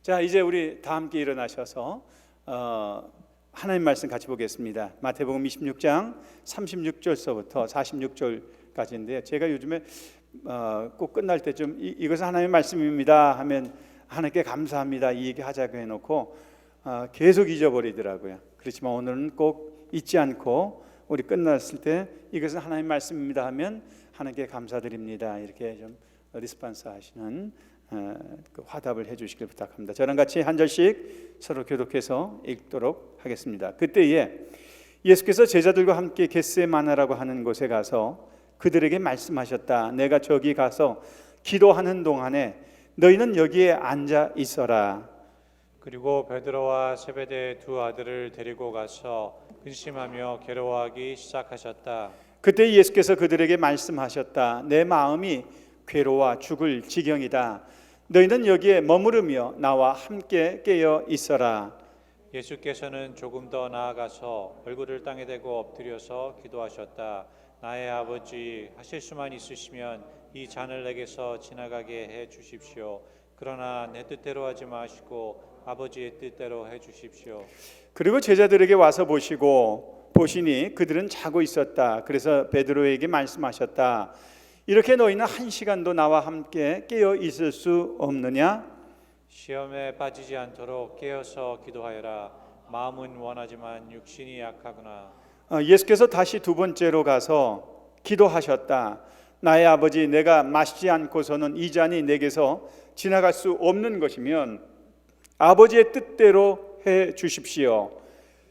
자, 이제 우리 다 함께 일어나셔서 하나님 말씀 같이 보겠습니다. 마태복음 26장 36절서부터 46절까지인데요. 제가 요즘에 꼭 끝날 때쯤 이것은 하나님의 말씀입니다 하면 하나님께 감사합니다 이 얘기 하자고 해놓고 계속 잊어버리더라고요. 그렇지만 오늘은 꼭 잊지 않고 우리 끝났을 때 이것은 하나님의 말씀입니다 하면 하나님께 감사드립니다 이렇게 좀 리스폰스 하시는 그 화답을 해주시길 부탁합니다. 저랑 같이 한 절씩 서로 교독해서 읽도록 하겠습니다. 그때에 예수께서 제자들과 함께 겟세마네라고 하는 곳에 가서 그들에게 말씀하셨다. 내가 저기 가서 기도하는 동안에 너희는 여기에 앉아 있어라. 그리고 베드로와 세베대의 두 아들을 데리고 가서 근심하며 괴로워하기 시작하셨다. 그때 예수께서 그들에게 말씀하셨다. 내 마음이 괴로워 죽을 지경이다. 너희는 여기에 머무르며 나와 함께 깨어 있어라. 예수께서는 조금 더 나아가서 얼굴을 땅에 대고 엎드려서 기도하셨다. 나의 아버지, 하실 수만 있으시면 이 잔을 내게서 지나가게 해 주십시오. 그러나 내 뜻대로 하지 마시고 아버지의 뜻대로 해 주십시오. 그리고 제자들에게 와서 보시니 그들은 자고 있었다. 그래서 베드로에게 말씀하셨다. 이렇게 너희는 한 시간도 나와 함께 깨어 있을 수 없느냐? 시험에 빠지지 않도록 깨어서 기도하여라. 마음은 원하지만 육신이 약하구나. 예수께서 다시 두 번째로 가서 기도하셨다. 나의 아버지, 내가 마시지 않고서는 이 잔이 내게서 지나갈 수 없는 것이면 아버지의 뜻대로 해 주십시오.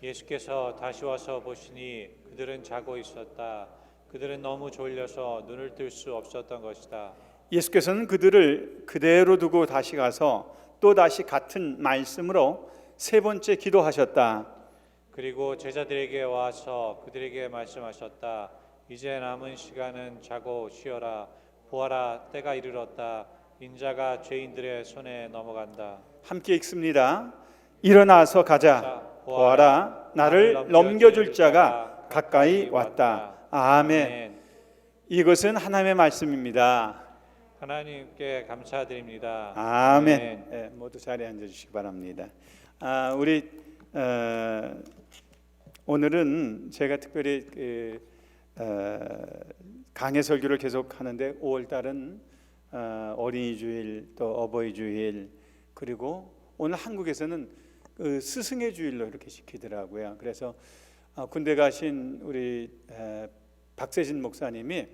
예수께서 다시 와서 보시니 그들은 자고 있었다. 그들은 너무 졸려서 눈을 뜰 수 없었던 것이다. 예수께서는 그들을 그대로 두고 다시 가서 또 다시 같은 말씀으로 세 번째 기도하셨다. 그리고 제자들에게 와서 그들에게 말씀하셨다. 이제 남은 시간은 자고 쉬어라. 보아라, 때가 이르렀다. 인자가 죄인들의 손에 넘어간다. 함께 읽습니다. 일어나서 가자. 보아라, 나를 넘겨줄 자가 가까이 왔다. 아멘. 이것은 하나님의 말씀입니다. 하나님께 감사드립니다. 아멘. 네, 모두 자리에 앉아주시기 바랍니다. 우리 오늘은 제가 특별히 강해 설교를 계속 하는데 5월 달은 어린이 주일 또 어버이 주일 그리고 오늘 한국에서는 스승의 주일로 이렇게 시키더라고요. 그래서 군대 가신 우리 박세진 목사님이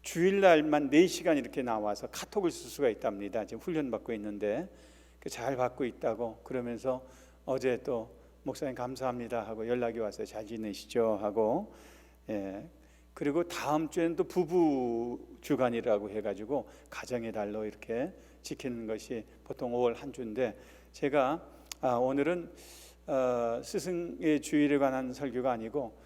주일날만 4시간 이렇게 나와서 카톡을 쓸 수가 있답니다. 지금 훈련 받고 있는데 잘 받고 있다고 그러면서 어제 또 목사님 감사합니다 하고 연락이 왔어요. 잘 지내시죠 하고 그리고 다음 주에는 또 부부 주간이라고 해가지고 가정의 달로 이렇게 지키는 것이 보통 5월 한 주인데 제가 오늘은 스승의 주일에 관한 설교가 아니고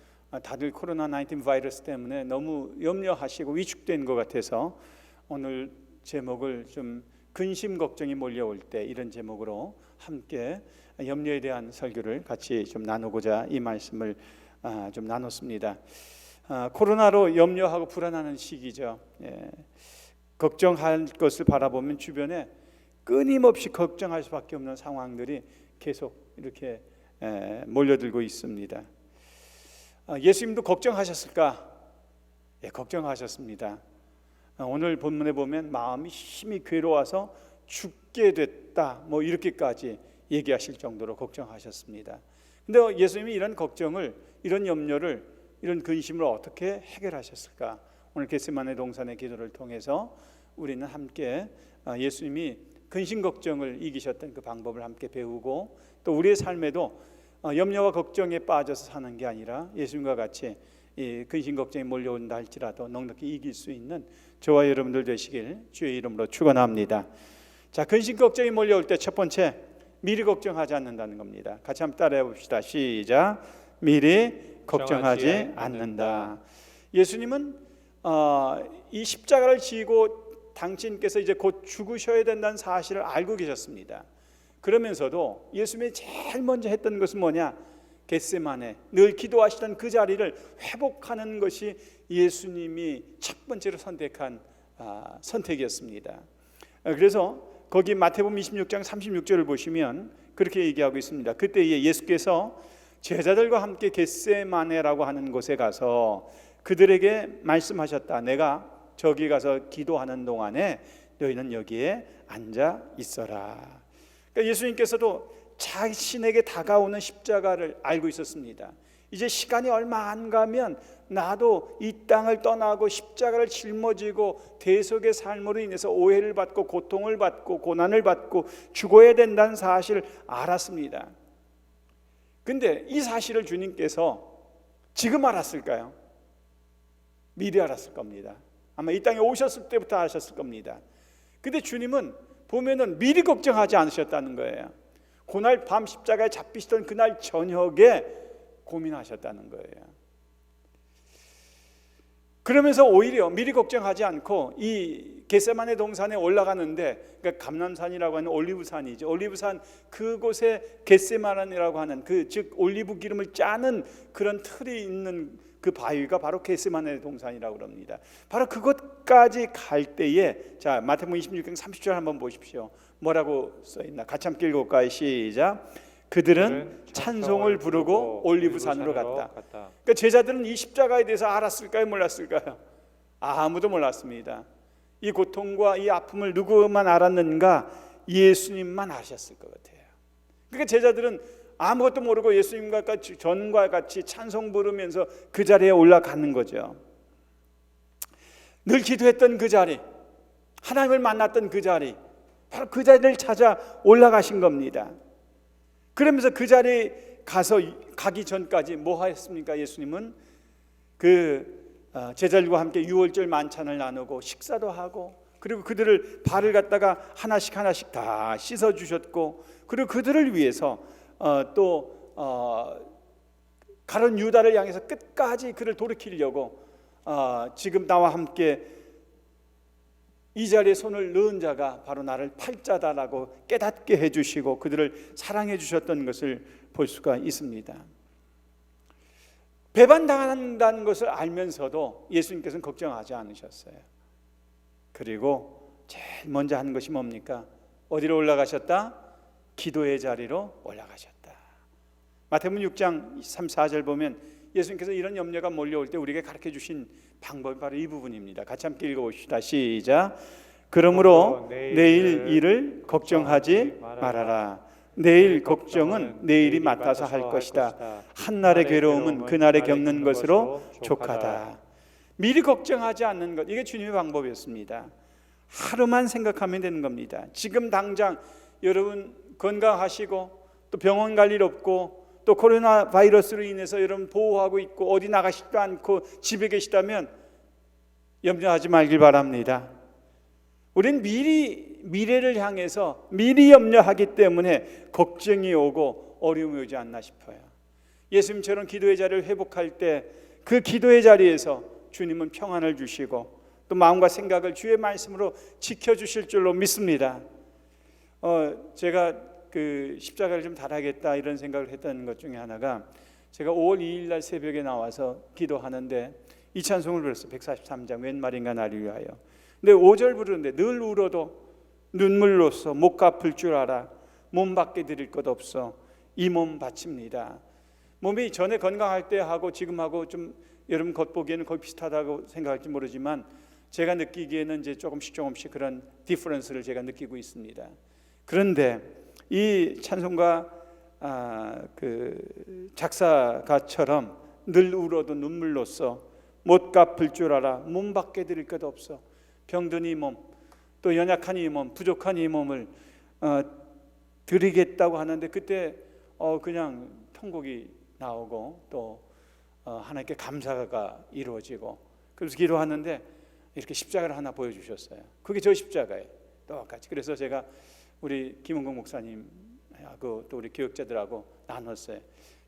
다들 코로나19 바이러스 때문에 너무 염려하시고 위축된 것 같아서 오늘 제목을 좀 근심 걱정이 몰려올 때 이런 제목으로 함께 염려에 대한 설교를 같이 좀 나누고자 이 말씀을 좀 나눴습니다. 코로나로 염려하고 불안하는 시기죠. 걱정할 것을 바라보면 주변에 끊임없이 걱정할 수밖에 없는 상황들이 계속 이렇게 몰려들고 있습니다. 예수님도 걱정하셨을까? 예, 걱정하셨습니다. 오늘 본문에 보면 마음이 심히 괴로워서 죽게 됐다 뭐 이렇게까지 얘기하실 정도로 걱정하셨습니다. 근데 예수님이 이런 걱정을 이런 염려를 이런 근심을 어떻게 해결하셨을까? 오늘 겟세마네 동산의 기도를 통해서 우리는 함께 예수님이 근심 걱정을 이기셨던 그 방법을 함께 배우고 또 우리의 삶에도 염려와 걱정에 빠져서 사는 게 아니라 예수님과 같이 이 근심 걱정이 몰려온다 할지라도 넉넉히 이길 수 있는 저와 여러분들 되시길 주의 이름으로 축원합니다. 자, 근심 걱정이 몰려올 때 첫 번째 미리 걱정하지 않는다는 겁니다. 같이 한번 따라해 봅시다. 시작. 미리 걱정하지 않는다. 예수님은 이 십자가를 지고 당신께서 이제 곧 죽으셔야 된다는 사실을 알고 계셨습니다. 그러면서도 예수님이 제일 먼저 했던 것은 뭐냐? 겟세마네 늘 기도하시던 그 자리를 회복하는 것이 예수님이 첫 번째로 선택한 선택이었습니다. 그래서 거기 마태복음 26장 36절을 보시면 그렇게 얘기하고 있습니다. 그때에 예수께서 제자들과 함께 겟세마네라고 하는 곳에 가서 그들에게 말씀하셨다. 내가 저기 가서 기도하는 동안에 너희는 여기에 앉아 있어라. 그러니까 예수님께서도 자신에게 다가오는 십자가를 알고 있었습니다. 이제 시간이 얼마 안 가면 나도 이 땅을 떠나고 십자가를 짊어지고 대속의 삶으로 인해서 오해를 받고 고통을 받고 고난을 받고 죽어야 된다는 사실을 알았습니다. 근데 이 사실을 주님께서 지금 알았을까요? 미리 알았을 겁니다. 아마 이 땅에 오셨을 때부터 아셨을 겁니다. 근데 주님은 보면은 미리 걱정하지 않으셨다는 거예요. 그날 밤 십자가에 잡히시던 그날 저녁에 고민하셨다는 거예요. 그러면서 오히려 미리 걱정하지 않고 이 겟세마네 동산에 올라가는데, 그러니까 감람산이라고 하는 올리브산이죠. 올리브산 그곳에 겟세마네라고 하는 즉 올리브 기름을 짜는 그런 틀이 있는 그 바위가 바로 겟세마네 동산이라고 합니다. 바로 그곳까지 갈 때에, 자 마태복음 26장 30절 한번 보십시오. 뭐라고 써 있나? 같이 함께 읽어볼까요? 시작. 그들은 찬송을 부르고 올리브산으로 갔다. 그러니까 제자들은 이 십자가에 대해서 알았을까요? 몰랐을까요? 아무도 몰랐습니다. 이 고통과 이 아픔을 누구만 알았는가? 예수님만 아셨을 것 같아요. 그러니까 제자들은 아무것도 모르고 예수님과 같이 전과 같이 찬송 부르면서 그 자리에 올라가는 거죠. 늘 기도했던 그 자리, 하나님을 만났던 그 자리, 바로 그 자리를 찾아 올라가신 겁니다. 그러면서 그 자리에 가기 전까지 뭐 하셨습니까? 예수님은 제자들과 함께 유월절 만찬을 나누고 식사도 하고, 그리고 그들을 발을 갖다가 하나씩 다 씻어 주셨고, 그리고 그들을 위해서 가룟 유다를 향해서 끝까지 그를 돌이키려고 지금 나와 함께 이 자리에 손을 넣은 자가 바로 나를 팔자다라고 깨닫게 해주시고 그들을 사랑해 주셨던 것을 볼 수가 있습니다. 배반당한다는 것을 알면서도 예수님께서는 걱정하지 않으셨어요. 그리고 제일 먼저 하는 것이 뭡니까? 어디로 올라가셨다? 기도의 자리로 올라가셨다. 마태복음 6장 3, 4절 보면 예수님께서 이런 염려가 몰려올 때 우리에게 가르쳐 주신 방법이 바로 이 부분입니다. 같이 함께 읽어봅시다. 시작. 그러므로 내일 일을 걱정하지 말아라. 내일 걱정은 내일이 맡아서 할 것이다. 한날의 괴로움은 그날에 겪는 것으로 족하다. 미리 걱정하지 않는 것, 이게 주님의 방법이었습니다. 하루만 생각하면 되는 겁니다. 지금 당장 여러분 건강하시고 또 병원 갈 일 없고 또 코로나 바이러스로 인해서 여러분 보호하고 있고 어디 나가시지도 않고 집에 계시다면 염려하지 말길 바랍니다. 우리는 미래를 향해서 미리 염려하기 때문에 걱정이 오고 어려움이 오지 않나 싶어요. 예수님처럼 기도의 자리를 회복할 때 그 기도의 자리에서 주님은 평안을 주시고 또 마음과 생각을 주의 말씀으로 지켜주실 줄로 믿습니다. 제가 십자가를 좀 달아야겠다 이런 생각을 했던 것 중에 하나가, 제가 5월 2일 날 새벽에 나와서 기도하는데 이 찬송을 불렀어요. 143장 웬 말인가 나를 위하여. 근데 5절 부르는데 늘 울어도 눈물로써 못 갚을 줄 알아. 몸 밖에 드릴 것 없어. 이 몸 바칩니다. 몸이 전에 건강할 때 하고 지금하고 좀 여러분 겉보기에는 거의 비슷하다고 생각할지 모르지만 제가 느끼기에는 이제 조금씩 그런 디퍼런스를 제가 느끼고 있습니다. 그런데 이 찬송가 작사가처럼 늘 울어도 눈물로써 못 갚을 줄 알아. 몸 밖에 드릴 것 없어. 병든 이 몸, 또 연약한 이 몸, 부족한 이 몸을 드리겠다고 하는데 그때 그냥 통곡이 나오고 또 하나님께 감사가 이루어지고, 그래서 기도하는데 이렇게 십자가를 하나 보여주셨어요. 그게 저 십자가예요. 똑같이. 그래서 제가 우리 김은국 목사님하고 또 우리 교역자들하고 나눴어요.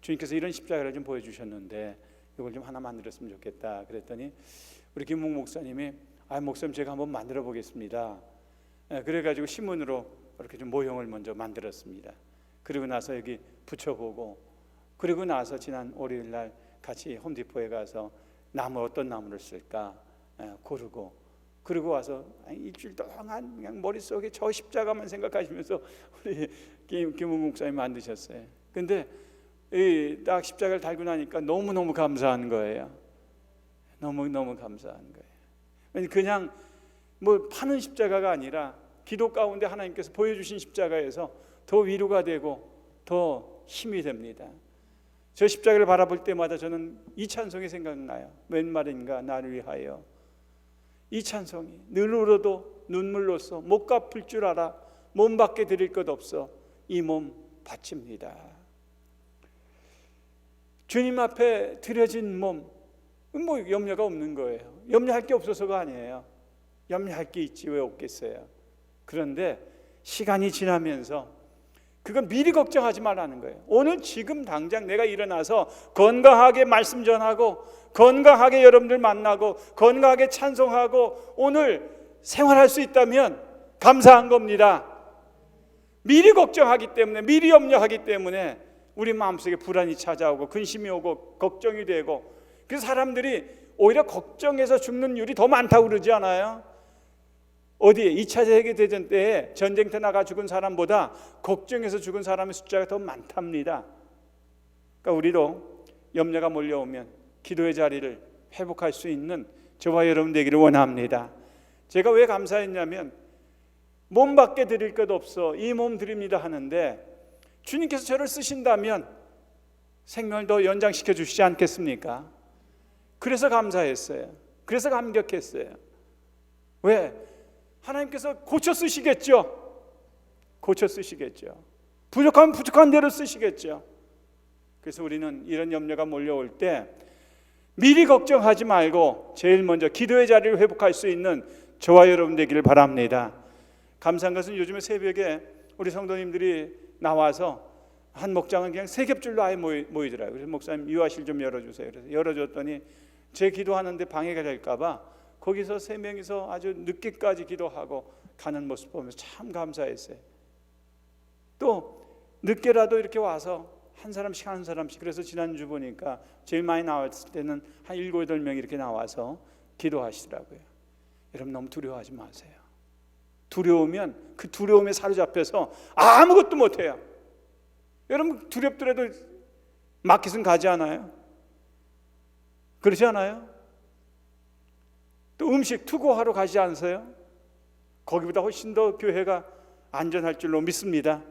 주님께서 이런 십자가를 좀 보여주셨는데 이걸 좀 하나 만들었으면 좋겠다. 그랬더니 우리 김은국 목사님이 목사님 제가 한번 만들어 보겠습니다. 그래가지고 신문으로 이렇게 좀 모형을 먼저 만들었습니다. 그리고 나서 여기 붙여보고, 그리고 나서 지난 월요일 날 같이 홈디포에 가서 어떤 나무를 쓸까 고르고, 그러고 와서 일주일 동안 그냥 머릿속에 저 십자가만 생각하시면서 우리 김웅 목사님 만드셨어요. 근데 딱 십자가를 달고 나니까 너무너무 감사한 거예요. 너무너무 감사한 거예요. 그냥 뭐 파는 십자가가 아니라 기도 가운데 하나님께서 보여주신 십자가에서 더 위로가 되고 더 힘이 됩니다. 저 십자가를 바라볼 때마다 저는 이 찬송이 생각나요. 웬 말인가 나를 위하여. 이 찬송이 늘 울어도 눈물로써 못 갚을 줄 알아 몸밖에 드릴 것 없어 이 몸 바칩니다. 주님 앞에 드려진 몸, 뭐 염려가 없는 거예요. 염려할 게 없어서가 아니에요. 염려할 게 있지 왜 없겠어요. 그런데 시간이 지나면서 그건 미리 걱정하지 말라는 거예요. 오늘 지금 당장 내가 일어나서 건강하게 말씀 전하고 건강하게 여러분들 만나고 건강하게 찬송하고 오늘 생활할 수 있다면 감사한 겁니다. 미리 걱정하기 때문에, 미리 염려하기 때문에 우리 마음속에 불안이 찾아오고 근심이 오고 걱정이 되고, 그래서 사람들이 오히려 걱정해서 죽는 율이 더 많다고 그러지 않아요? 어디에 2차 세계대전 때에 전쟁터 나가 죽은 사람보다 걱정해서 죽은 사람의 숫자가 더 많답니다. 그러니까 우리도 염려가 몰려오면 기도의 자리를 회복할 수 있는 저와 여러분 되기를 원합니다. 제가 왜 감사했냐면 몸밖에 드릴 것 없어 이 몸 드립니다 하는데 주님께서 저를 쓰신다면 생명을 더 연장시켜 주시지 않겠습니까? 그래서 감사했어요. 그래서 감격했어요. 왜? 하나님께서 고쳐 쓰시겠죠. 고쳐 쓰시겠죠. 부족하면 부족한 대로 쓰시겠죠. 그래서 우리는 이런 염려가 몰려올 때 미리 걱정하지 말고 제일 먼저 기도의 자리를 회복할 수 있는 저와 여러분 되기를 바랍니다. 감사한 것은 요즘에 새벽에 우리 성도님들이 나와서 한 목장은 그냥 세 겹줄로 아예 모이더라고요. 그래서 목사님 유아실 좀 열어주세요. 그래서 열어줬더니 제 기도하는데 방해가 될까 봐 거기서 세 명이서 아주 늦게까지 기도하고 가는 모습 보면서 참 감사했어요. 또 늦게라도 이렇게 와서 한 사람씩 그래서 지난주 보니까 제일 많이 나왔을 때는 한 7, 8명이 이렇게 나와서 기도하시더라고요. 여러분 너무 두려워하지 마세요. 두려우면 그 두려움에 사로잡혀서 아무것도 못해요. 여러분 두렵더라도 마켓은 가지 않아요? 그렇지 않아요? 또 음식 투고하러 가지 않으세요? 거기보다 훨씬 더 교회가 안전할 줄로 믿습니다.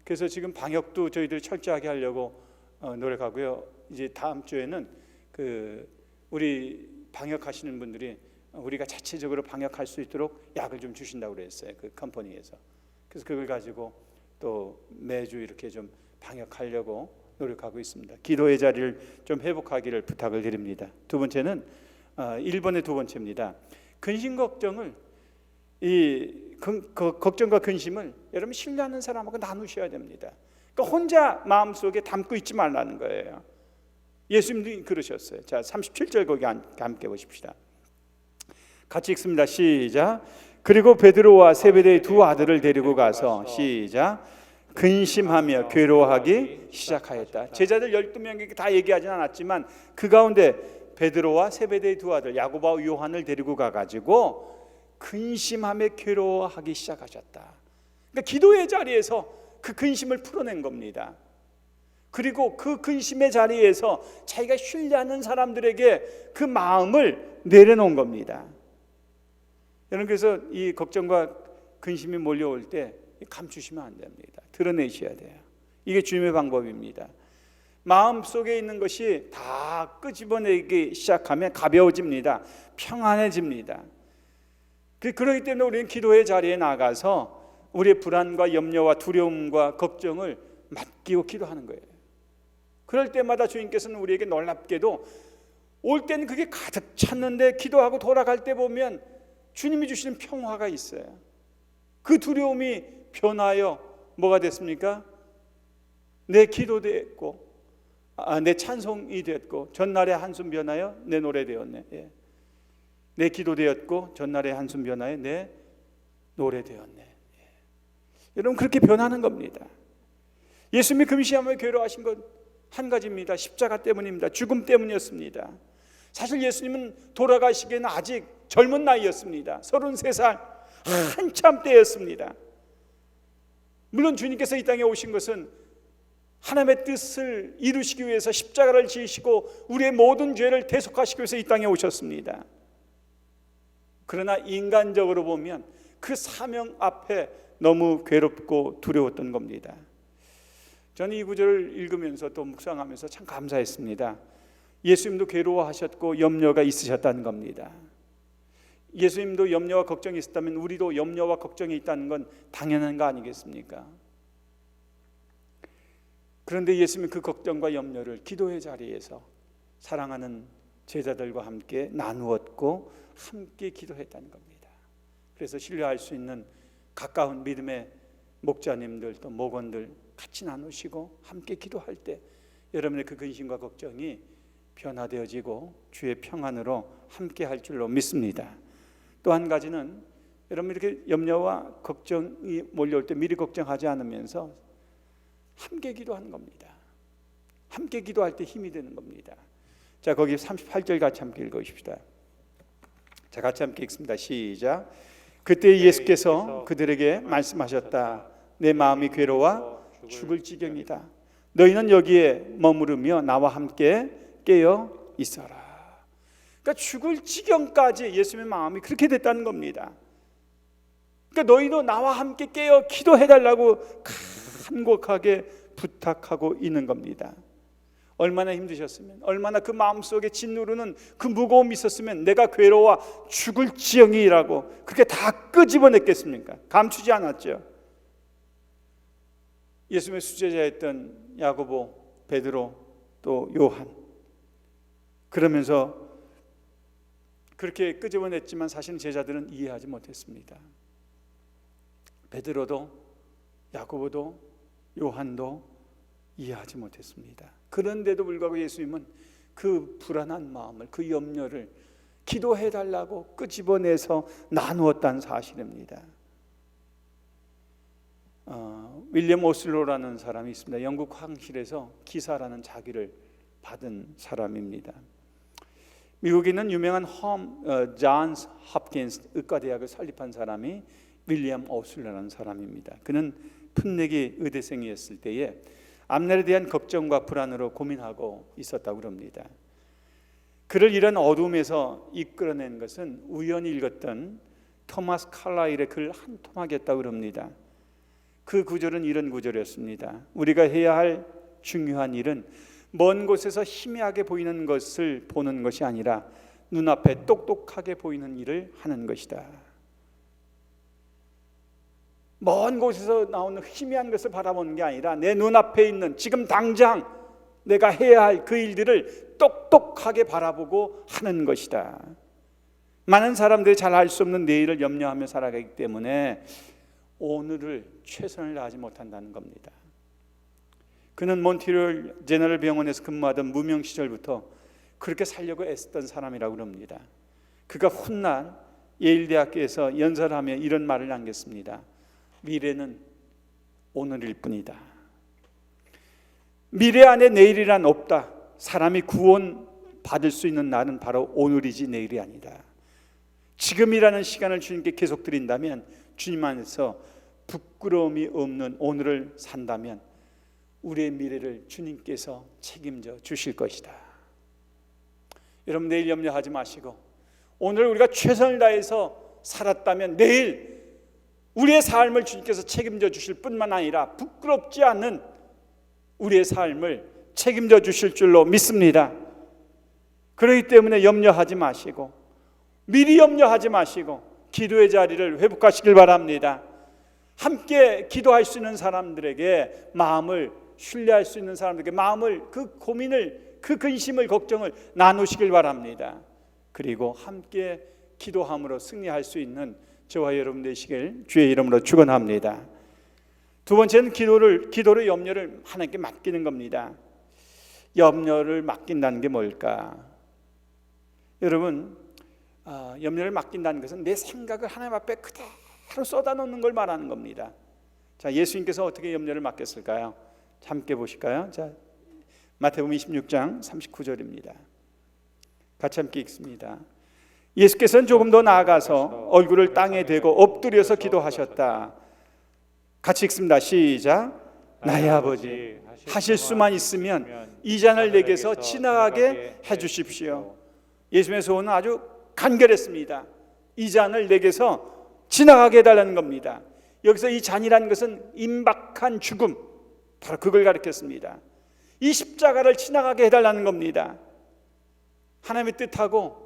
그래서 지금 방역도 저희들이 철저하게 하려고 노력하고요. 이제 다음 주에는 우리 방역하시는 분들이 우리가 자체적으로 방역할 수 있도록 약을 좀 주신다고 그랬어요. 그 컴퍼니에서. 그래서 그걸 가지고 또 매주 이렇게 좀 방역하려고 노력하고 있습니다. 기도의 자리를 좀 회복하기를 부탁을 드립니다. 두 번째는 1번의 두 번째입니다. 근심 걱정을 걱정과 근심을 여러분 신뢰하는 사람하고 나누셔야 됩니다. 그러니까 혼자 마음속에 담고 있지 말라는 거예요. 예수님도 그러셨어요. 자, 37절 거기 함께 보십시다. 같이 읽습니다. 시작. 그리고 베드로와 세베대의 두 아들을 데리고 가서 시작. 근심하며 괴로워하기 시작하였다. 제자들 12명에게 다 얘기하진 않았지만 그 가운데 베드로와 세베대의 두 아들 야고보와 요한을 데리고 가가지고 근심하며 괴로워하기 시작하셨다. 그러니까 기도의 자리에서 그 근심을 풀어낸 겁니다. 그리고 그 근심의 자리에서 자기가 신뢰하는 사람들에게 그 마음을 내려놓은 겁니다. 여러분 그래서 이 걱정과 근심이 몰려올 때 감추시면 안 됩니다. 드러내셔야 돼요. 이게 주님의 방법입니다. 마음속에 있는 것이 다 끄집어내기 시작하면 가벼워집니다. 평안해집니다. 그렇기 때문에 우리는 기도의 자리에 나가서 우리의 불안과 염려와 두려움과 걱정을 맡기고 기도하는 거예요. 그럴 때마다 주님께서는 우리에게 놀랍게도 올 때는 그게 가득 찼는데 기도하고 돌아갈 때 보면 주님이 주시는 평화가 있어요. 그 두려움이 변하여 뭐가 됐습니까? 내 기도 됐고 내 찬송이 됐고 전날의 한숨 변하여 내 노래 되었네. 예. 내 기도 되었고 전날의 한숨 변하여 내 노래 되었네. 예. 여러분 그렇게 변하는 겁니다. 예수님이 금시하며 괴로워하신 것 한 가지입니다. 십자가 때문입니다. 죽음 때문이었습니다. 사실 예수님은 돌아가시기에는 아직 젊은 나이였습니다. 33살 한참 때였습니다. 물론 주님께서 이 땅에 오신 것은 하나님의 뜻을 이루시기 위해서 십자가를 지으시고 우리의 모든 죄를 대속하시기 위해서 이 땅에 오셨습니다. 그러나 인간적으로 보면 그 사명 앞에 너무 괴롭고 두려웠던 겁니다. 저는 이 구절을 읽으면서 또 묵상하면서 참 감사했습니다. 예수님도 괴로워하셨고 염려가 있으셨다는 겁니다. 예수님도 염려와 걱정이 있었다면 우리도 염려와 걱정이 있다는 건 당연한 거 아니겠습니까? 그런데 예수님은 그 걱정과 염려를 기도의 자리에서 사랑하는 제자들과 함께 나누었고 함께 기도했다는 겁니다. 그래서 신뢰할 수 있는 가까운 믿음의 목자님들 또 목원들 같이 나누시고 함께 기도할 때 여러분의 그 근심과 걱정이 변화되어지고 주의 평안으로 함께 할 줄로 믿습니다. 또 한 가지는 여러분 이렇게 염려와 걱정이 몰려올 때 미리 걱정하지 않으면서 함께 기도하는 겁니다. 함께 기도할 때 힘이 되는 겁니다. 자, 거기 38절 같이 함께 읽어주십시다. 자, 같이 함께 읽습니다. 시작. 그때 예수께서 그들에게 말씀하셨다. 내 마음이 괴로워 죽을 지경이다. 너희는 여기에 머무르며 나와 함께 깨어 있어라. 그러니까 죽을 지경까지 예수님의 마음이 그렇게 됐다는 겁니다. 그러니까 너희도 나와 함께 깨어 기도해달라고 간곡하게 부탁하고 있는 겁니다. 얼마나 힘드셨으면, 얼마나 그 마음속에 짓누르는 그 무거움이 있었으면 내가 괴로워 죽을 지경이라고 그렇게 다 끄집어냈겠습니까? 감추지 않았죠. 예수님의 수제자였던 야고보, 베드로, 또 요한, 그러면서 그렇게 끄집어냈지만 사실 제자들은 이해하지 못했습니다. 베드로도 야고보도 요한도 이해하지 못했습니다. 그런데도 불구하고 예수님은 그 불안한 마음을, 그 염려를 기도해달라고 끄집어내서 나누었다는 사실입니다. 윌리엄 오슬로라는 사람이 있습니다. 영국 황실에서 기사라는 자기를 받은 사람입니다. 미국에 있는 유명한 존스 홉킨스 의과대학을 설립한 사람이 윌리엄 오슬러라는 사람입니다. 그는 풋내기 의대생이었을 때에 앞날에 대한 걱정과 불안으로 고민하고 있었다고 합니다. 그를 이런 어둠에서 이끌어낸 것은 우연히 읽었던 토마스 칼라일의 글 한 토막이었다고 합니다. 그 구절은 이런 구절이었습니다. 우리가 해야 할 중요한 일은 먼 곳에서 희미하게 보이는 것을 보는 것이 아니라 눈앞에 똑똑하게 보이는 일을 하는 것이다. 먼 곳에서 나오는 희미한 것을 바라보는 게 아니라 내 눈앞에 있는 지금 당장 내가 해야 할 그 일들을 똑똑하게 바라보고 하는 것이다. 많은 사람들이 잘 알 수 없는 내일을 염려하며 살아가기 때문에 오늘을 최선을 다하지 못한다는 겁니다. 그는 몬트리올 제너럴 병원에서 근무하던 무명 시절부터 그렇게 살려고 애썼던 사람이라고 합니다. 그가 훗날 예일대학교에서 연설하며 이런 말을 남겼습니다. 미래는 오늘일 뿐이다. 미래 안에 내일이란 없다. 사람이 구원 받을 수 있는 날은 바로 오늘이지 내일이 아니다. 지금이라는 시간을 주님께 계속 드린다면, 주님 안에서 부끄러움이 없는 오늘을 산다면 우리의 미래를 주님께서 책임져 주실 것이다. 여러분, 내일 염려하지 마시고 오늘 우리가 최선을 다해서 살았다면 내일 우리의 삶을 주님께서 책임져 주실 뿐만 아니라 부끄럽지 않은 우리의 삶을 책임져 주실 줄로 믿습니다. 그렇기 때문에 염려하지 마시고, 미리 염려하지 마시고 기도의 자리를 회복하시길 바랍니다. 함께 기도할 수 있는 사람들에게 마음을, 신뢰할 수 있는 사람들에게 마음을, 그 고민을, 그 근심을, 걱정을 나누시길 바랍니다. 그리고 함께 기도함으로 승리할 수 있는 저와 여러분 되시길 주의 이름으로 축원합니다. 두 번째는 기도로 염려를 하나님께 맡기는 겁니다. 염려를 맡긴다는 게 뭘까? 여러분, 염려를 맡긴다는 것은 내 생각을 하나님 앞에 그대로 쏟아놓는 걸 말하는 겁니다. 자, 예수님께서 어떻게 염려를 맡겼을까요? 함께 보실까요? 자, 마태복음 26장 39절입니다. 같이 함께 읽습니다. 예수께서는 조금 더 나아가서 얼굴을 땅에 대고 엎드려서 기도하셨다. 같이 읽습니다. 시작. 나의 아버지, 하실 수만 있으면 이 잔을 내게서 지나가게 해주십시오. 예수님의 소원은 아주 간결했습니다. 이 잔을 내게서 지나가게 해달라는 겁니다. 여기서 이 잔이라는 것은 임박한 죽음, 바로 그걸 가리켰습니다. 이 십자가를 지나가게 해달라는 겁니다. 하나님의 뜻하고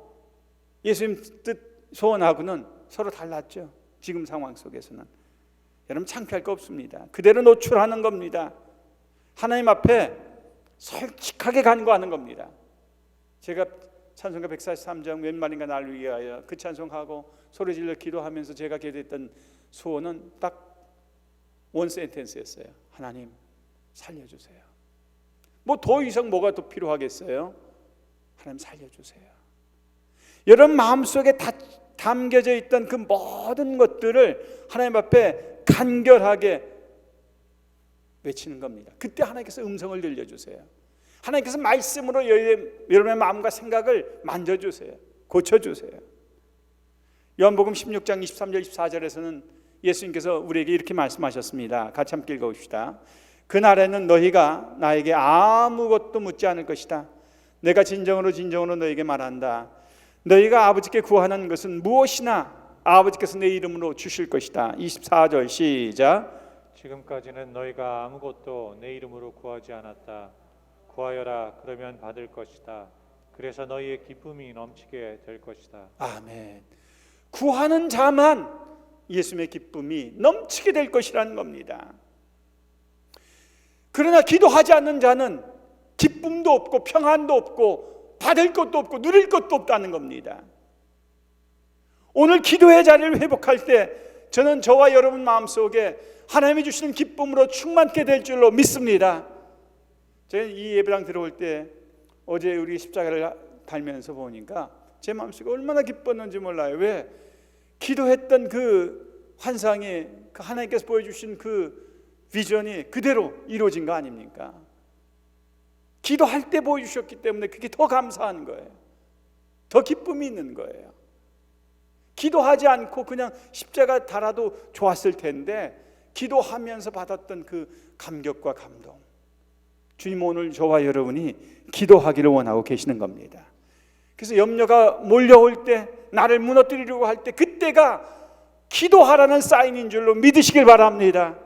예수님 뜻 소원하고는 서로 달랐죠. 지금 상황 속에서는 여러분 창피할 거 없습니다. 그대로 노출하는 겁니다. 하나님 앞에 솔직하게 간구하는 겁니다. 제가 찬송가 143장 웬만인가 나를 위하여 그 찬송하고 소리질러 기도하면서 제가 기도했던 소원은 딱 원 센텐스였어요. 하나님 살려주세요. 뭐 더 이상 뭐가 더 필요하겠어요? 하나님 살려주세요. 여러분 마음속에 담겨져 있던 그 모든 것들을 하나님 앞에 간결하게 외치는 겁니다. 그때 하나님께서 음성을 들려주세요. 하나님께서 말씀으로 여러분의 마음과 생각을 만져주세요. 고쳐주세요. 요한복음 16장 23절 24절에서는 예수님께서 우리에게 이렇게 말씀하셨습니다. 같이 함께 읽어봅시다. 그날에는 너희가 나에게 아무것도 묻지 않을 것이다. 내가 진정으로 너희에게 말한다. 너희가 아버지께 구하는 것은 무엇이나 아버지께서 내 이름으로 주실 것이다. 24절 시작. 지금까지는 너희가 아무것도 내 이름으로 구하지 않았다. 구하여라, 그러면 받을 것이다. 그래서 너희의 기쁨이 넘치게 될 것이다. 아멘. 구하는 자만 예수님의 기쁨이 넘치게 될 것이라는 겁니다. 그러나 기도하지 않는 자는 기쁨도 없고 평안도 없고 받을 것도 없고 누릴 것도 없다는 겁니다. 오늘 기도의 자리를 회복할 때 저는 저와 여러분 마음속에 하나님이 주시는 기쁨으로 충만케 될 줄로 믿습니다. 제가 이 예배당 들어올 때 어제 우리 십자가를 달면서 보니까 제 마음속에 얼마나 기뻤는지 몰라요. 왜? 기도했던 그 환상이 그 하나님께서 보여주신 그 비전이 그대로 이루어진 거 아닙니까? 기도할 때 보여주셨기 때문에 그게 더 감사한 거예요. 더 기쁨이 있는 거예요. 기도하지 않고 그냥 십자가 달아도 좋았을 텐데 기도하면서 받았던 그 감격과 감동, 주님 오늘 저와 여러분이 기도하기를 원하고 계시는 겁니다. 그래서 염려가 몰려올 때, 나를 무너뜨리려고 할 때 그때가 기도하라는 사인인 줄로 믿으시길 바랍니다.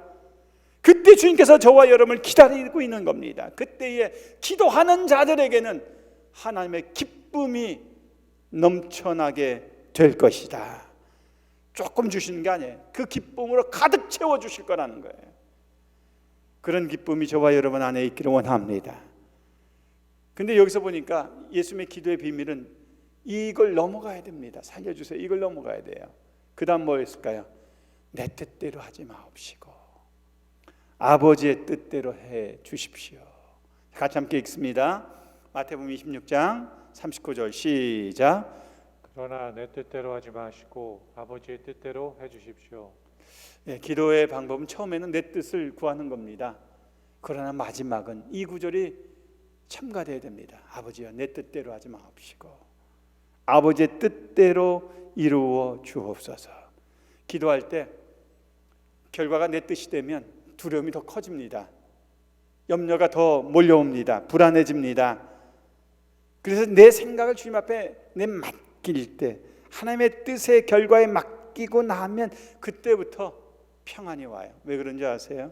그때 주님께서 저와 여러분을 기다리고 있는 겁니다. 그때에 기도하는 자들에게는 하나님의 기쁨이 넘쳐나게 될 것이다. 조금 주시는 게 아니에요. 그 기쁨으로 가득 채워주실 거라는 거예요. 그런 기쁨이 저와 여러분 안에 있기를 원합니다. 근데 여기서 보니까 예수님의 기도의 비밀은 이걸 넘어가야 됩니다. 살려주세요. 이걸 넘어가야 돼요. 그 다음 뭐였을까요? 내 뜻대로 하지 마옵시고 아버지의 뜻대로 해 주십시오. 같이 함께 읽습니다. 마태복음 26장 39절 시작. 그러나 내 뜻대로 하지 마시고 아버지의 뜻대로 해 주십시오. 기도의 방법은 처음에는 내 뜻을 구하는 겁니다. 그러나 마지막은 이 구절이 첨가되어야 됩니다. 아버지여 내 뜻대로 하지 마옵시고 아버지의 뜻대로 이루어 주옵소서. 기도할 때 결과가 내 뜻이 되면 두려움이 더 커집니다. 염려가 더 몰려옵니다. 불안해집니다. 그래서 내 생각을 주님 앞에 맡길 때 하나님의 뜻의 결과에 맡기고 나면 그때부터 평안이 와요. 왜 그런지 아세요?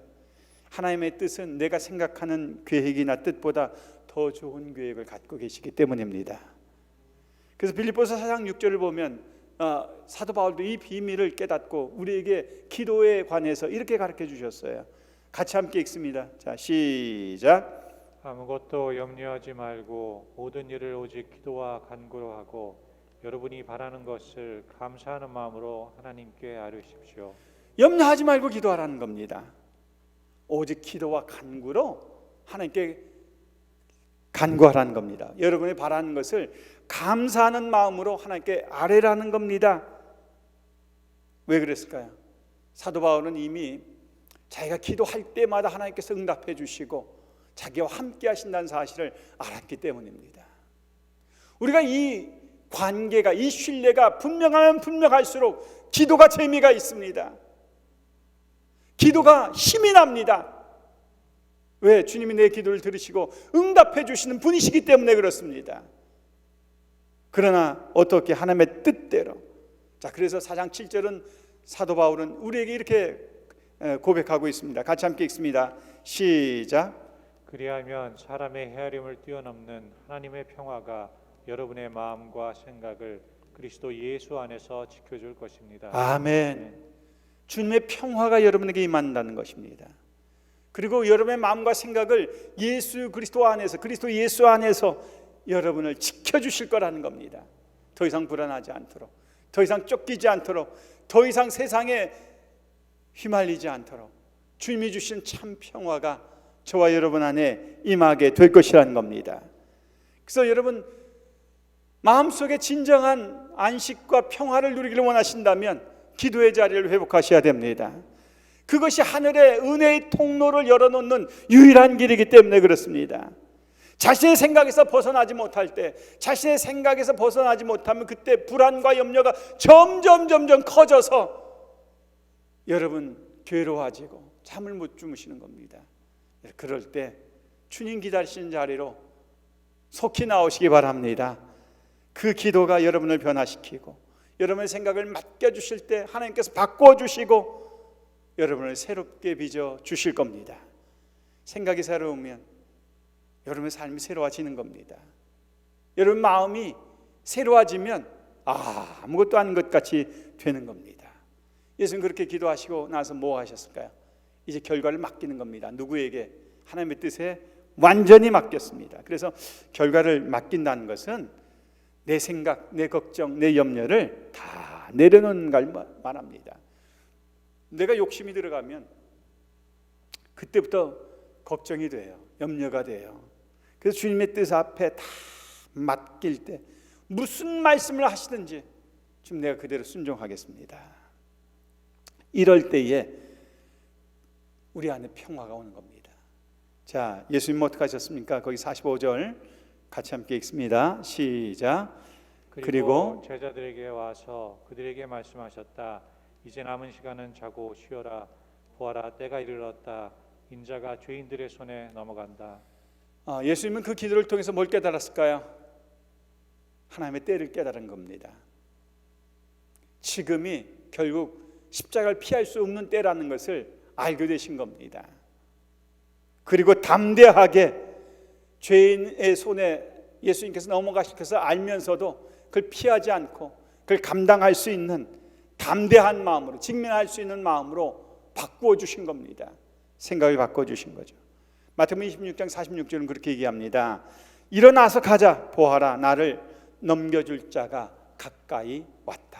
하나님의 뜻은 내가 생각하는 계획이나 뜻보다 더 좋은 계획을 갖고 계시기 때문입니다. 그래서 빌립보서 4장 6절을 보면 사도 바울도 이 비밀을 깨닫고 우리에게 기도에 관해서 이렇게 가르쳐 주셨어요. 같이 함께 읽습니다. 자, 시작. 아무것도 염려하지 말고 모든 일을 오직 기도와 간구로 하고 여러분이 바라는 것을 감사하는 마음으로 하나님께 아뢰십시오. 염려하지 말고 기도하라는 겁니다. 오직 기도와 간구로 하나님께 간구하라는 겁니다. 여러분이 바라는 것을 감사하는 마음으로 하나님께 아뢰라는 겁니다. 왜 그랬을까요? 사도 바울은 이미 자기가 기도할 때마다 하나님께서 응답해 주시고 자기와 함께 하신다는 사실을 알았기 때문입니다. 우리가 이 관계가, 이 신뢰가 분명하면 분명할수록 기도가 재미가 있습니다. 기도가 힘이 납니다. 왜? 주님이 내 기도를 들으시고 응답해 주시는 분이시기 때문에 그렇습니다. 그러나 어떻게 하나님의 뜻대로. 자, 그래서 4장 7절은 사도 바울은 우리에게 이렇게 고백하고 있습니다. 같이 함께 읽습니다. 시작. 그리하면 사람의 헤아림을 뛰어넘는 하나님의 평화가 여러분의 마음과 생각을 그리스도 예수 안에서 지켜줄 것입니다. 아멘. 주님의 평화가 여러분에게 임한다는 것입니다. 그리고 여러분의 마음과 생각을 예수 그리스도 안에서, 그리스도 예수 안에서 여러분을 지켜주실 거라는 겁니다. 더 이상 불안하지 않도록, 더 이상 쫓기지 않도록, 더 이상 세상에 휘말리지 않도록 주님이 주신 참 평화가 저와 여러분 안에 임하게 될 것이라는 겁니다. 그래서 여러분 마음속에 진정한 안식과 평화를 누리기를 원하신다면 기도의 자리를 회복하셔야 됩니다. 그것이 하늘의 은혜의 통로를 열어놓는 유일한 길이기 때문에 그렇습니다. 자신의 생각에서 벗어나지 못할 때, 자신의 생각에서 벗어나지 못하면 그때 불안과 염려가 점점 커져서 여러분 괴로워지고 잠을 못 주무시는 겁니다. 그럴 때 주님 기다리시는 자리로 속히 나오시기 바랍니다. 그 기도가 여러분을 변화시키고 여러분의 생각을 맡겨주실 때 하나님께서 바꿔주시고 여러분을 새롭게 빚어 주실 겁니다. 생각이 새로우면 여러분의 삶이 새로워지는 겁니다. 여러분 마음이 새로워지면 아무것도 아닌 것 같이 되는 겁니다. 예수님 그렇게 기도하시고 나서 뭐 하셨을까요? 이제 결과를 맡기는 겁니다. 누구에게? 하나님의 뜻에 완전히 맡겼습니다. 그래서 결과를 맡긴다는 것은 내 생각, 내 걱정, 내 염려를 다 내려놓는 걸 말합니다. 내가 욕심이 들어가면 그때부터 걱정이 돼요. 염려가 돼요. 그래서 주님의 뜻 앞에 다 맡길 때 무슨 말씀을 하시든지 지금 내가 그대로 순종하겠습니다. 이럴 때에 우리 안에 평화가 오는 겁니다. 자, 예수님 어떻게 하셨습니까? 거기 45절 같이 함께 읽습니다. 시작. 그리고 제자들에게 와서 그들에게 말씀하셨다. 이제 남은 시간은 자고 쉬어라. 보아라, 때가 이르렀다. 인자가 죄인들의 손에 넘어간다. 예수님은 그 기도를 통해서 뭘 깨달았을까요? 하나님의 때를 깨달은 겁니다. 지금이 결국 십자가를 피할 수 없는 때라는 것을 알게 되신 겁니다. 그리고 담대하게 죄인의 손에 예수님께서 넘어가실 것을 알면서도 그걸 피하지 않고 그걸 감당할 수 있는 담대한 마음으로, 직면할 수 있는 마음으로 바꾸어 주신 겁니다. 생각을 바꿔 주신 거죠. 마태복음 26장 46절은 그렇게 얘기합니다. 일어나서 가자. 보아라, 나를 넘겨줄 자가 가까이 왔다.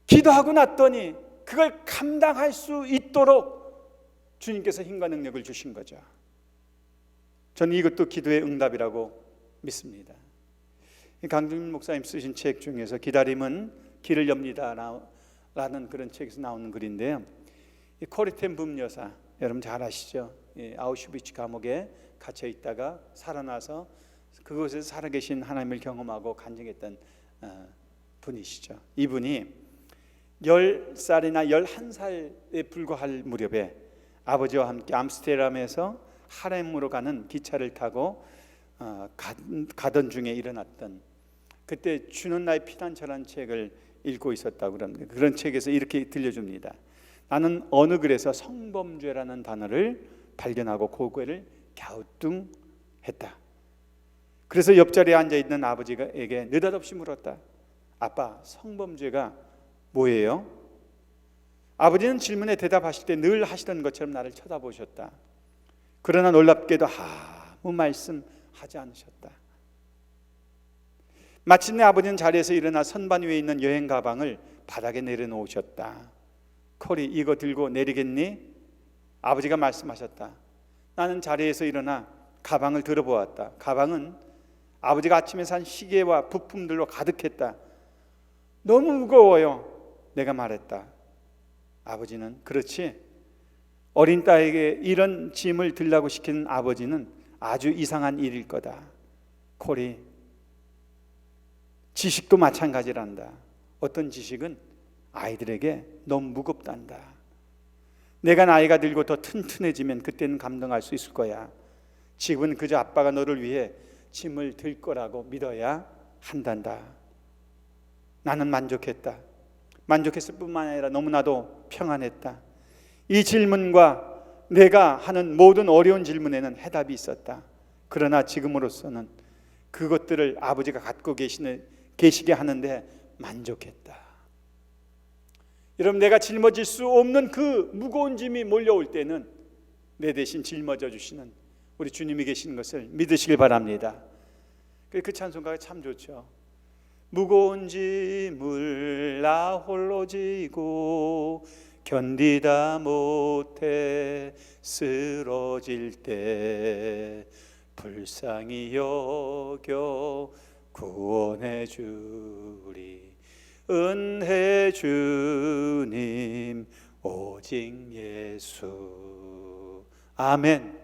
기도하고 났더니 그걸 감당할 수 있도록 주님께서 힘과 능력을 주신 거죠. 저는 이것도 기도의 응답이라고 믿습니다. 강준 목사님 쓰신 책 중에서 기다림은 길을 엽니다 라는 그런 책에서 나오는 글인데요. 이 코리텐 분여사 여러분 잘 아시죠? 아우슈비츠 감옥에 갇혀 있다가 살아나서 그곳에서 살아계신 하나님을 경험하고 간증했던 분이시죠. 이분이 10살이나 11살에 불과할 무렵에 아버지와 함께 암스테르담에서 하렘으로 가는 기차를 타고 가던 중에 일어났던, 그때 주는 나의 피난처라는 책을 읽고 있었다고 그럽니다. 그런 책에서 이렇게 들려줍니다. 나는 어느 글에서 성범죄라는 단어를 발견하고 그거를 갸우뚱했다. 그래서 옆자리에 앉아있는 아버지에게 느닷없이 물었다. 아빠, 성범죄가 뭐예요? 아버지는 질문에 대답하실 때 늘 하시던 것처럼 나를 쳐다보셨다. 그러나 놀랍게도 아무 말씀하지 않으셨다. 마침내 아버지는 자리에서 일어나 선반 위에 있는 여행 가방을 바닥에 내려놓으셨다. 코리, 이거 들고 내리겠니? 아버지가 말씀하셨다. 나는 자리에서 일어나 가방을 들어보았다. 가방은 아버지가 아침에 산 시계와 부품들로 가득했다. 너무 무거워요. 내가 말했다. 아버지는 그렇지, 어린 딸에게 이런 짐을 들라고 시키는 아버지는 아주 이상한 일일 거다. 코리, 지식도 마찬가지란다. 어떤 지식은 아이들에게 너무 무겁단다. 내가 나이가 들고 더 튼튼해지면 그때는 감당할 수 있을 거야. 지금은 그저 아빠가 너를 위해 짐을 들 거라고 믿어야 한단다. 나는 만족했다. 만족했을 뿐만 아니라 너무나도 평안했다. 이 질문과 내가 하는 모든 어려운 질문에는 해답이 있었다. 그러나 지금으로서는 그것들을 아버지가 갖고 계시게 하는데 만족했다. 여러분, 내가 짊어질 수 없는 그 무거운 짐이 몰려올 때는 내 대신 짊어져 주시는 우리 주님이 계시는 것을 믿으시길 바랍니다. 그 찬송가가 참 좋죠. 무거운 짐을 나 홀로 지고 견디다 못해 쓰러질 때 불쌍히 여겨 구원해 주리. 은혜 주님 오직 예수. 아멘.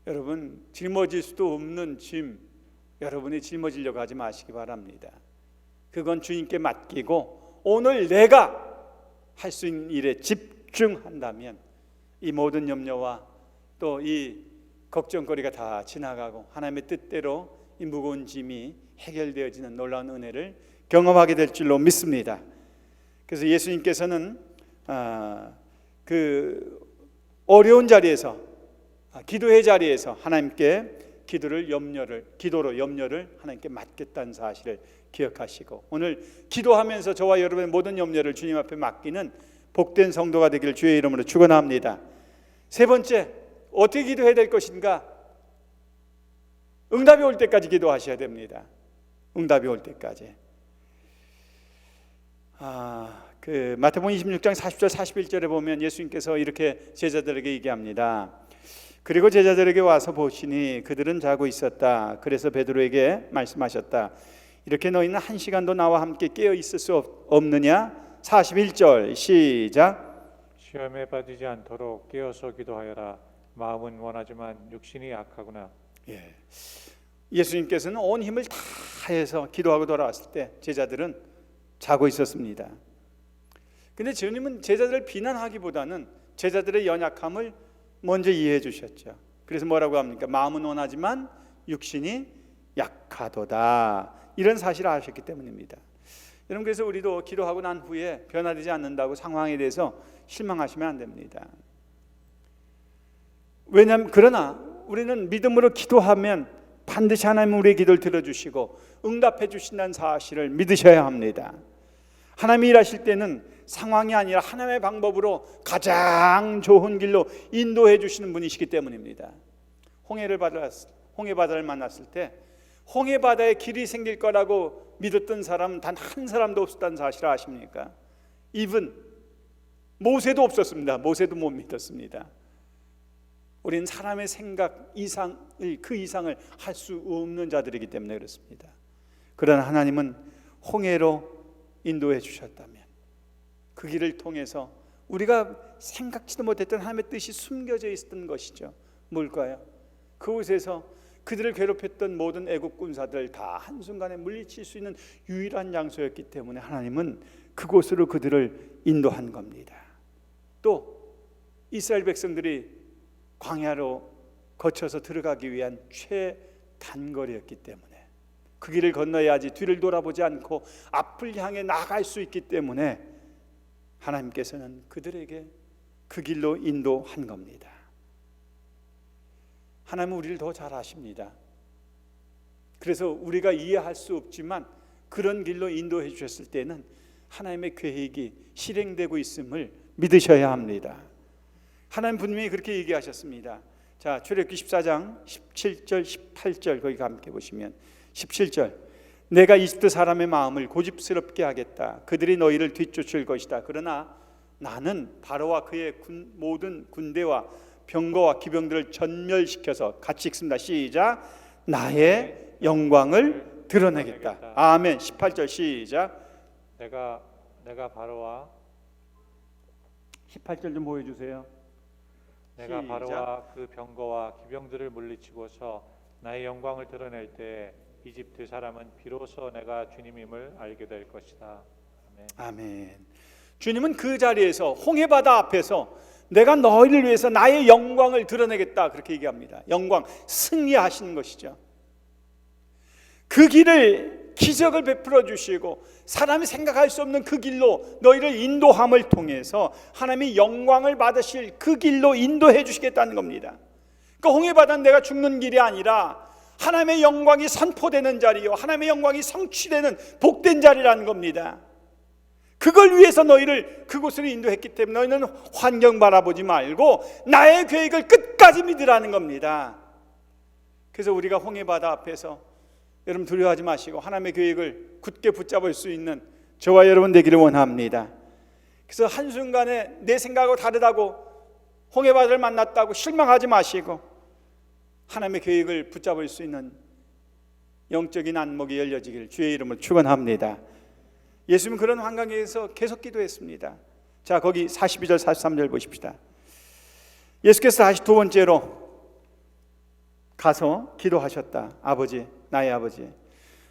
여러분, 짊어질 수도 없는 짐 여러분이 짊어지려고 하지 마시기 바랍니다. 그건 주님께 맡기고 오늘 내가 할 수 있는 일에 집중한다면 이 모든 염려와 또 이 걱정거리가 다 지나가고 하나님의 뜻대로 이 무거운 짐이 해결되어지는 놀라운 은혜를 경험하게 될 줄로 믿습니다. 그래서 예수님께서는 그 어려운 자리에서 기도의 자리에서 하나님께 기도로 염려를 하나님께 맡겼다는 사실을 기억하시고 오늘 기도하면서 저와 여러분의 모든 염려를 주님 앞에 맡기는 복된 성도가 되기를 주의 이름으로 축원합니다. 세 번째, 어떻게 기도해야 될 것인가? 응답이 올 때까지 기도하셔야 됩니다. 응답이 올 때까지. 그 마태복음 26장 40절 41절에 보면 예수님께서 이렇게 제자들에게 얘기합니다. 그리고 제자들에게 와서 보시니 그들은 자고 있었다. 그래서 베드로에게 말씀하셨다. 이렇게 너희는 한 시간도 나와 함께 깨어 있을 수 없느냐? 41절 시작. 시험에 빠지지 않도록 깨어서 기도하여라. 마음은 원하지만 육신이 약하구나. 예수님께서는 온 힘을 다해서 기도하고 돌아왔을 때 제자들은 자고 있었습니다. 근데 주님은 제자들을 비난하기보다는 제자들의 연약함을 먼저 이해해 주셨죠. 그래서 뭐라고 합니까? 마음은 원하지만 육신이 약하도다. 이런 사실을 아셨기 때문입니다. 여러분, 그래서 우리도 기도하고 난 후에 변화되지 않는다고 상황에 대해서 실망하시면 안 됩니다. 왜냐하면 그러나 우리는 믿음으로 기도하면 반드시 하나님은 우리의 기도를 들어주시고 응답해 주신다는 사실을 믿으셔야 합니다. 하나님이 일하실 때는 상황이 아니라 하나님의 방법으로 가장 좋은 길로 인도해 주시는 분이시기 때문입니다. 홍해바다를 만났을 때 홍해바다에 길이 생길 거라고 믿었던 사람은 단 한 사람도 없었다는 사실을 아십니까? 이분 모세도 없었습니다. 모세도 못 믿었습니다. 우리는 사람의 생각 그 이상을 할 수 없는 자들이기 때문에 그렇습니다. 그러나 하나님은 홍해로 인도해 주셨다면 그 길을 통해서 우리가 생각지도 못했던 하나님의 뜻이 숨겨져 있었던 것이죠. 뭘까요? 그곳에서 그들을 괴롭혔던 모든 애국 군사들 다 한순간에 물리칠 수 있는 유일한 장소였기 때문에 하나님은 그곳으로 그들을 인도한 겁니다. 또 이스라엘 백성들이 광야로 거쳐서 들어가기 위한 최단거리였기 때문에 그 길을 건너야지 뒤를 돌아보지 않고 앞을 향해 나갈 수 있기 때문에 하나님께서는 그들에게 그 길로 인도한 겁니다. 하나님은 우리를 더 잘 아십니다. 그래서 우리가 이해할 수 없지만 그런 길로 인도해 주셨을 때는 하나님의 계획이 실행되고 있음을 믿으셔야 합니다. 하나님 분명히 그렇게 얘기하셨습니다. 자, 출애굽기 14장 17절 18절 거기 함께 보시면 17절 내가 이집트 사람의 마음을 고집스럽게 하겠다. 그들이 너희를 뒤쫓을 것이다. 그러나 나는 바로와 그의 모든 군대와 병거와 기병들을 전멸시켜서 같이 읽습니다. 시작. 나의 영광을 드러내겠다. 아멘. 18절 시작. 내가 바로와 18절 좀 보여주세요. 내가 시작. 바로와 그 병거와 기병들을 물리치고서 나의 영광을 드러낼 때 이집트 사람은 비로소 내가 주님임을 알게 될 것이다. 아멘. 아멘. 주님은 그 자리에서 홍해바다 앞에서 내가 너희를 위해서 나의 영광을 드러내겠다 그렇게 얘기합니다. 영광, 승리하시는 것이죠. 그 길을 기적을 베풀어 주시고 사람이 생각할 수 없는 그 길로 너희를 인도함을 통해서 하나님이 영광을 받으실 그 길로 인도해 주시겠다는 겁니다. 그러니까 홍해바다는 내가 죽는 길이 아니라 하나님의 영광이 선포되는 자리요, 하나님의 영광이 성취되는 복된 자리라는 겁니다. 그걸 위해서 너희를 그곳으로 인도했기 때문에 너희는 환경 바라보지 말고 나의 계획을 끝까지 믿으라는 겁니다. 그래서 우리가 홍해바다 앞에서 여러분 두려워하지 마시고 하나님의 계획을 굳게 붙잡을 수 있는 저와 여러분 되기를 원합니다. 그래서 한순간에 내 생각하고 다르다고 홍해바다를 만났다고 실망하지 마시고 하나님의 계획을 붙잡을 수 있는 영적인 안목이 열려지기를 주의 이름으로 축원합니다. 예수님은 그런 환경에서 계속 기도했습니다. 자, 거기 42절 43절 보십시다. 예수께서 다시 두 번째로 가서 기도하셨다. 아버지, 나의 아버지,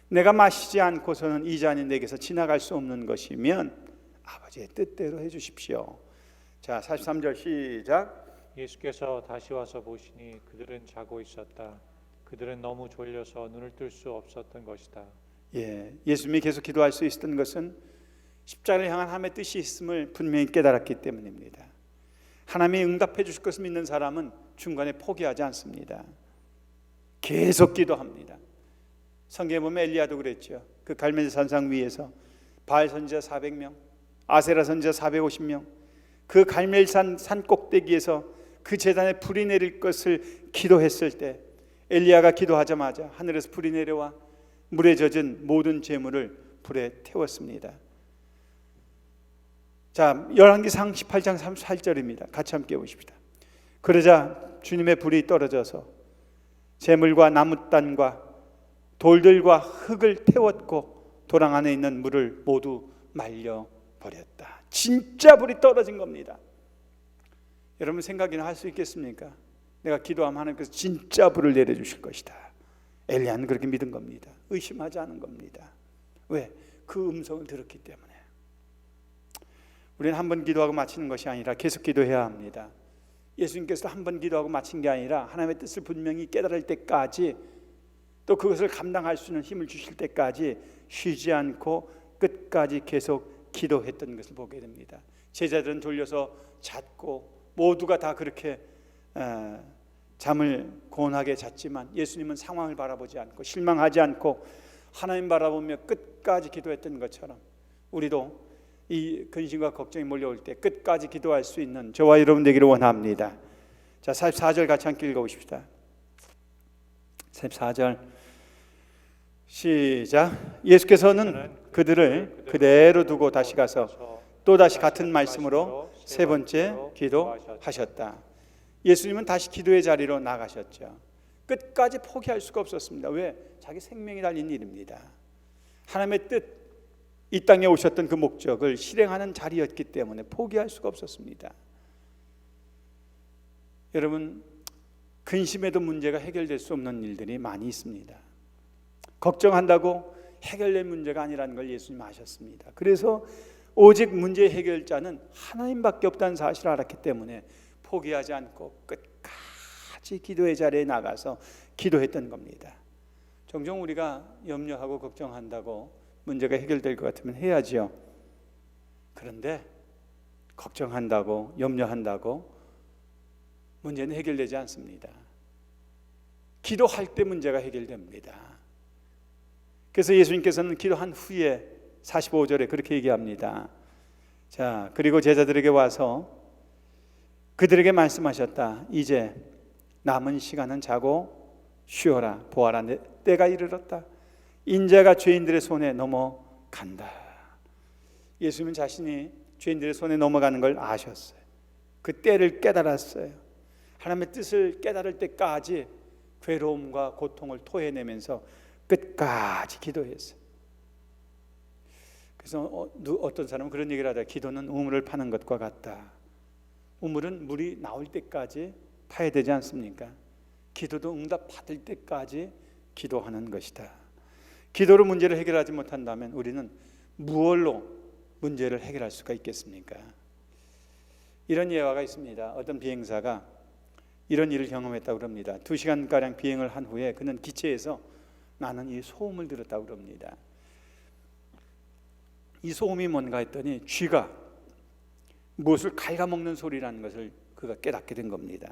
내가 마시지 않고서는 이 잔이 내게서 지나갈 수 없는 것이면 아버지의 뜻대로 해주십시오. 자, 43절 시작. 예수께서 다시 와서 보시니 그들은 자고 있었다. 그들은 너무 졸려서 눈을 뜰 수 없었던 것이다. 예수님이 계속 기도할 수 있었던 것은 십자가를 향한 하나님의 뜻이 있음을 분명히 깨달았기 때문입니다. 하나님이 응답해 주실 것을 믿는 사람은 중간에 포기하지 않습니다. 계속 기도합니다. 성경에 보면 엘리야도 그랬죠. 그 갈멜 산상 위에서 바알 선지자 400명, 아세라 선지자 450명, 그 갈멜산 산 꼭대기에서 그 제단에 불이 내릴 것을 기도했을 때 엘리야가 기도하자마자 하늘에서 불이 내려와 물에 젖은 모든 재물을 불에 태웠습니다. 자, 열왕기상 18장 38절입니다. 같이 함께 보십시다. 그러자 주님의 불이 떨어져서 재물과 나무단과 돌들과 흙을 태웠고 도랑 안에 있는 물을 모두 말려버렸다. 진짜 불이 떨어진 겁니다. 여러분 생각이나 할 수 있겠습니까? 내가 기도하면 하나님께서 진짜 불을 내려주실 것이다. 엘리야는 그렇게 믿은 겁니다. 의심하지 않은 겁니다. 왜? 그 음성을 들었기 때문에. 우리는 한 번 기도하고 마치는 것이 아니라 계속 기도해야 합니다. 예수님께서 한 번 기도하고 마친 게 아니라 하나님의 뜻을 분명히 깨달을 때까지, 또 그것을 감당할 수 있는 힘을 주실 때까지 쉬지 않고 끝까지 계속 기도했던 것을 보게 됩니다. 제자들은 졸려서 잤고 모두가 다 그렇게 잠을 고운하게 잤지만 예수님은 상황을 바라보지 않고 실망하지 않고 하나님 바라보며 끝까지 기도했던 것처럼 우리도 이 근심과 걱정이 몰려올 때 끝까지 기도할 수 있는 저와 여러분 되기를 원합니다. 자, 44절 같이 함께 읽어보십시다. 44절 시작. 예수께서는 그들을 그대로 두고 다시 가서 또다시 같은 말씀으로 세 번째 기도하셨다. 예수님은 다시 기도의 자리로 나가셨죠. 끝까지 포기할 수가 없었습니다. 왜? 자기 생명이 달린 일입니다. 하나님의 뜻, 이 땅에 오셨던 그 목적을 실행하는 자리였기 때문에 포기할 수가 없었습니다. 여러분, 근심에도 문제가 해결될 수 없는 일들이 많이 있습니다. 걱정한다고 해결될 문제가 아니라는 걸 예수님 아셨습니다. 그래서 오직 문제 해결자는 하나님밖에 없다는 사실을 알았기 때문에 포기하지 않고 끝까지 기도의 자리에 나가서 기도했던 겁니다. 종종 우리가 염려하고 걱정한다고 문제가 해결될 것 같으면 해야지요. 그런데 걱정한다고 염려한다고 문제는 해결되지 않습니다. 기도할 때 문제가 해결됩니다. 그래서 예수님께서는 기도한 후에 45절에 그렇게 얘기합니다. 자, 그리고 제자들에게 와서 그들에게 말씀하셨다. 이제 남은 시간은 자고 쉬어라. 보아라, 때가 이르렀다. 인자가 죄인들의 손에 넘어간다. 예수님은 자신이 죄인들의 손에 넘어가는 걸 아셨어요. 그 때를 깨달았어요. 하나님의 뜻을 깨달을 때까지 괴로움과 고통을 토해내면서 끝까지 기도했어요. 그래서 어떤 사람은 그런 얘기를 하다. 기도는 우물을 파는 것과 같다. 우물은 물이 나올 때까지 파야 되지 않습니까? 기도도 응답 받을 때까지 기도하는 것이다. 기도로 문제를 해결하지 못한다면 우리는 무엇로 문제를 해결할 수가 있겠습니까? 이런 예화가 있습니다. 어떤 비행사가 이런 일을 경험했다고 합니다. 2시간가량 비행을 한 후에 그는 기체에서 나는 이 소음을 들었다고 합니다. 이 소음이 뭔가 했더니 쥐가 무엇을 갉아먹는 소리라는 것을 그가 깨닫게 된 겁니다.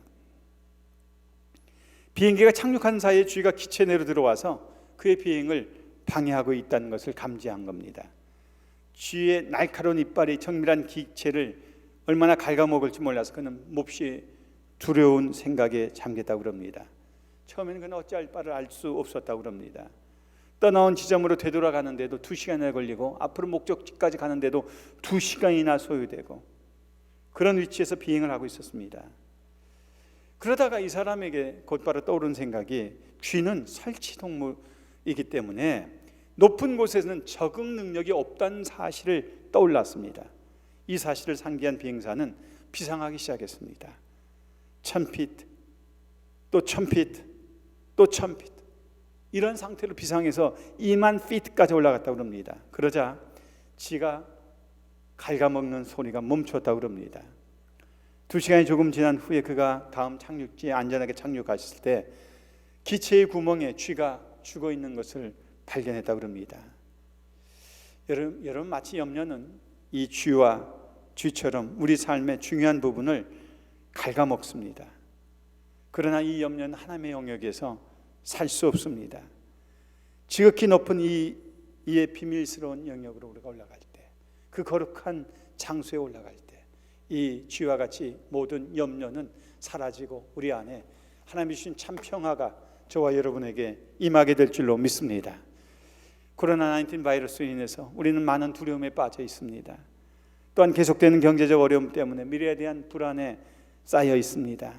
비행기가 착륙한 사이에 쥐가 기체 내로 들어와서 그의 비행을 방해하고 있다는 것을 감지한 겁니다. 쥐의 날카로운 이빨이 정밀한 기체를 얼마나 갉아먹을지 몰라서 그는 몹시 두려운 생각에 잠겼다고 합니다. 처음에는 그는 어찌할 바를 알 수 없었다고 합니다. 떠나온 지점으로 되돌아가는데도 2시간이나 걸리고 앞으로 목적지까지 가는데도 2시간이나 소요되고 그런 위치에서 비행을 하고 있었습니다. 그러다가 이 사람에게 곧바로 떠오른 생각이 쥐는 설치동물이기 때문에 높은 곳에서는 적응 능력이 없다는 사실을 떠올랐습니다. 이 사실을 상기한 비행사는 비상하기 시작했습니다. 1000피트, 또 1000피트, 또 1000피트 이런 상태로 비상해서 2만 피트까지 올라갔다고 합니다. 그러자 쥐가 갉아먹는 소리가 멈췄다고 합니다. 2시간이 조금 지난 후에 그가 다음 착륙지에 안전하게 착륙했을 때 기체의 구멍에 쥐가 죽어 있는 것을 발견했다고 합니다. 여러분 마치 염려는 이 쥐처럼 우리 삶의 중요한 부분을 갉아먹습니다. 그러나 이 염려는 하나님의 영역에서 살 수 없습니다. 지극히 높은 이의 비밀스러운 영역으로 우리가 올라갈 때, 그 거룩한 장소에 올라갈 때 이 쥐와 같이 모든 염려는 사라지고 우리 안에 하나님이 주신 참 평화가 저와 여러분에게 임하게 될 줄로 믿습니다. 코로나19 바이러스로 인해서 우리는 많은 두려움에 빠져 있습니다. 또한 계속되는 경제적 어려움 때문에 미래에 대한 불안에 쌓여 있습니다.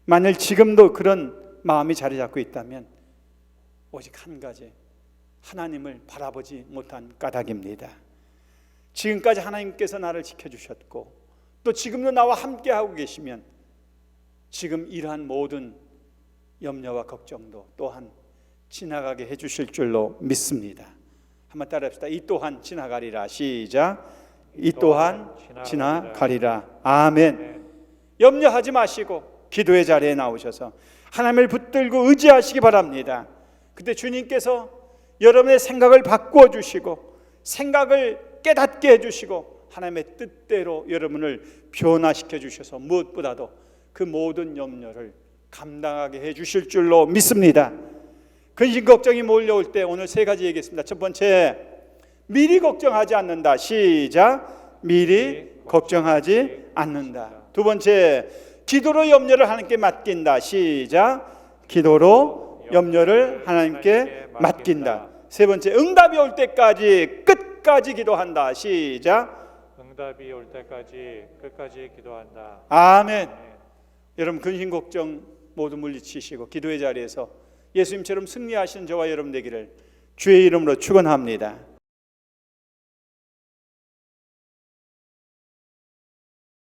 만일 지금도 그런 마음이 자리 잡고 있다면 오직 한 가지, 하나님을 바라보지 못한 까닭입니다. 지금까지 하나님께서 나를 지켜주셨고 또 지금도 나와 함께하고 계시면 지금 이러한 모든 염려와 걱정도 또한 지나가게 해주실 줄로 믿습니다. 한번 따라합시다. 이 또한 지나가리라. 시작. 이 또한 지나가리라. 아멘. 염려하지 마시고 기도의 자리에 나오셔서 하나님을 붙들고 의지하시기 바랍니다. 그때 주님께서 여러분의 생각을 바꾸어 주시고 생각을 깨닫게 해주시고 하나님의 뜻대로 여러분을 변화시켜 주셔서 무엇보다도 그 모든 염려를 감당하게 해주실 줄로 믿습니다. 근심 걱정이 몰려올 때 오늘 세 가지 얘기했습니다. 첫 번째, 미리 걱정하지 않는다. 시작. 미리 걱정하지 않는다. 두 번째, 기도로 염려를 하나님께 맡긴다. 시작. 기도로 염려를 하나님께 맡긴다. 세 번째, 응답이 올 때까지 끝까지 기도한다. 시작. 응답이 올 때까지 끝까지 기도한다. 아멘. 여러분 근심 걱정 모두 물리치시고 기도의 자리에서 예수님처럼 승리하신 저와 여러분 되기를 주의 이름으로 축원합니다.